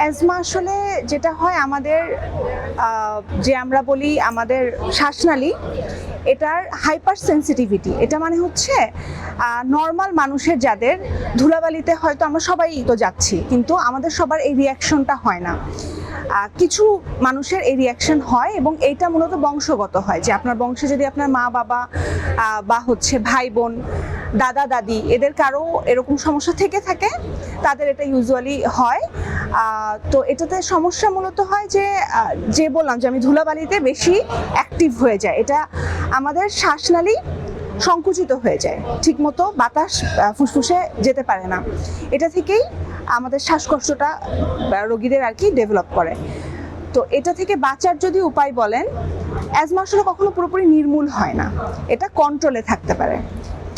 Asthma আসলে যেটা হয় আমাদের যে আমরা বলি আমাদের শ্বাসনালী এটার হাইপার সেন্সিটিভিটি, এটা মানে হচ্ছে নর্মাল মানুষের যাদের ধুলাবালিতে হয়তো আমরা সবাই তো যাচ্ছি, কিন্তু আমাদের সবার এই রিয়াকশনটা হয় না। কিছু মানুষের এই রিয়াকশন হয় এবং এইটা মূলত বংশগত হয়, যে আপনার বংশে যদি আপনার মা বাবা বা হচ্ছে ভাই বোন দাদা দাদি এদের কারো এরকম সমস্যা থেকে থাকে, তাদের এটা ইউজুয়ালি হয়। তো এটাতে সমস্যা মূলত হয় যে বললাম যে আমি ধুলাবালিতে বেশি অ্যাক্টিভ হয়ে যায়, এটা আমাদের শ্বাসনালী সংকুচিত হয়ে যায়, ঠিকমতো বাতাস ফুসফুসে যেতে পারে না। এটা থেকেই আমাদের শ্বাসকষ্টটা রোগীদের আর কি ডেভেলপ করে। তো এটা থেকে বাঁচার যদি উপায় বলেন, অ্যাজমা আসলে কখনো পুরোপুরি নির্মূল হয় না, এটা কন্ট্রোলে থাকতে পারে।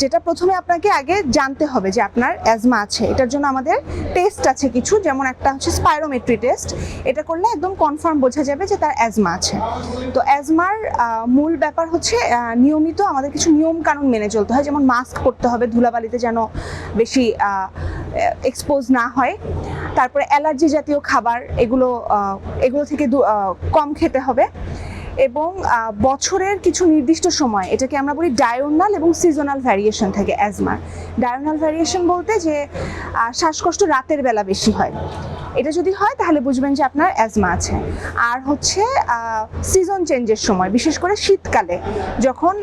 যেটা প্রথমে আপনাকে আগে জানতে হবে যে আপনার অ্যাজমা আছে। এটার জন্য আমাদের টেস্ট আছে কিছু, যেমন একটা হচ্ছে স্পাইরোমেট্রি টেস্ট। এটা করলে একদম কনফার্ম বোঝা যাবে যে তার অ্যাজমা আছে। তো অ্যাজমার মূল ব্যাপার হচ্ছে নিয়মিত আমাদের কিছু নিয়ম কানুন মেনে চলতে হয়, যেমন মাস্ক পরতে হবে, ধুলাবালিতে যেন বেশি এক্সপোজ না হয়। তারপরে অ্যালার্জি জাতীয় খাবার এগুলো থেকে কম খেতে হবে। এবং বছরের কিছু নির্দিষ্ট সময়, এটাকে আমরা বলি ডায়োনাল এবং সিজনাল ভ্যারিয়েশন থাকে অ্যাজমার। ডায়োনাল ভ্যারিয়েশন বলতে যে শ্বাসকষ্ট রাতের বেলা বেশি হয়, এটা যদি হয় তাহলে বুঝবেন যে আপনার অ্যাজমা আছে। আর হচ্ছে সিজন চেঞ্জের সময়, বিশেষ করে শীতকালে যখন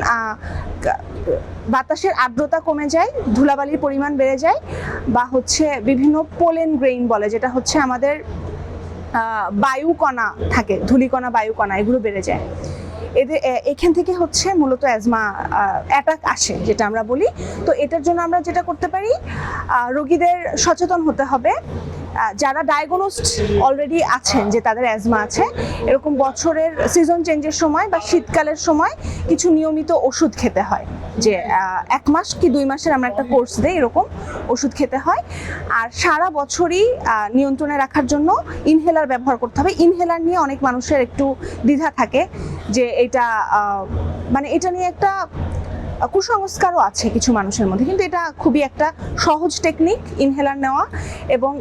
বাতাসের আর্দ্রতা কমে যায়, ধুলাবালির পরিমাণ বেড়ে যায়, বা হচ্ছে বিভিন্ন পোলেন গ্রেইন বলে, যেটা হচ্ছে আমাদের বায়ুকণা থাকে, ধূলিকণা বায়ুকণা এগুলো বেড়ে যায়, এখান থেকে হচ্ছে মূলত অ্যাজমা অ্যাটাক আসে যেটা আমরা বলি। তো এটার জন্য আমরা যেটা করতে পারি, রোগীদের সচেতন হতে হবে। যারা ডায়াগনোসড অলরেডি আছেন যে তাদের অ্যাজমা আছে, এরকম বছরের সিজন চেঞ্জের সময় বা শীতকালের সময় কিছু নিয়মিত ওষুধ খেতে হয়, যে 1 মাস কি 2 মাসের আমরা একটা কোর্স দিই, এরকম ওষুধ খেতে হয়। আর সারা বছরই নিয়ন্ত্রণে রাখার জন্য ইনহেলার ব্যবহার করতে হবে। ইনহেলার নিয়ে অনেক মানুষের একটু দ্বিধা থাকে, যে এটা নিয়ে একটা কুসংস্কারও আছে কিছু মানুষের মধ্যে, কিন্তু এটা খুবই একটা সহজ টেকনিক ইনহেলার নেওয়া। এবং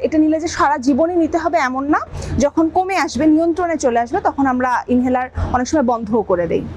এটা নিলে যে সারা জীবনই নিতে হবে এমন না, যখন কমে আসবে, নিয়ন্ত্রণে চলে আসবে, তখন আমরা ইনহেলার অনেক সময় বন্ধও করে দেই।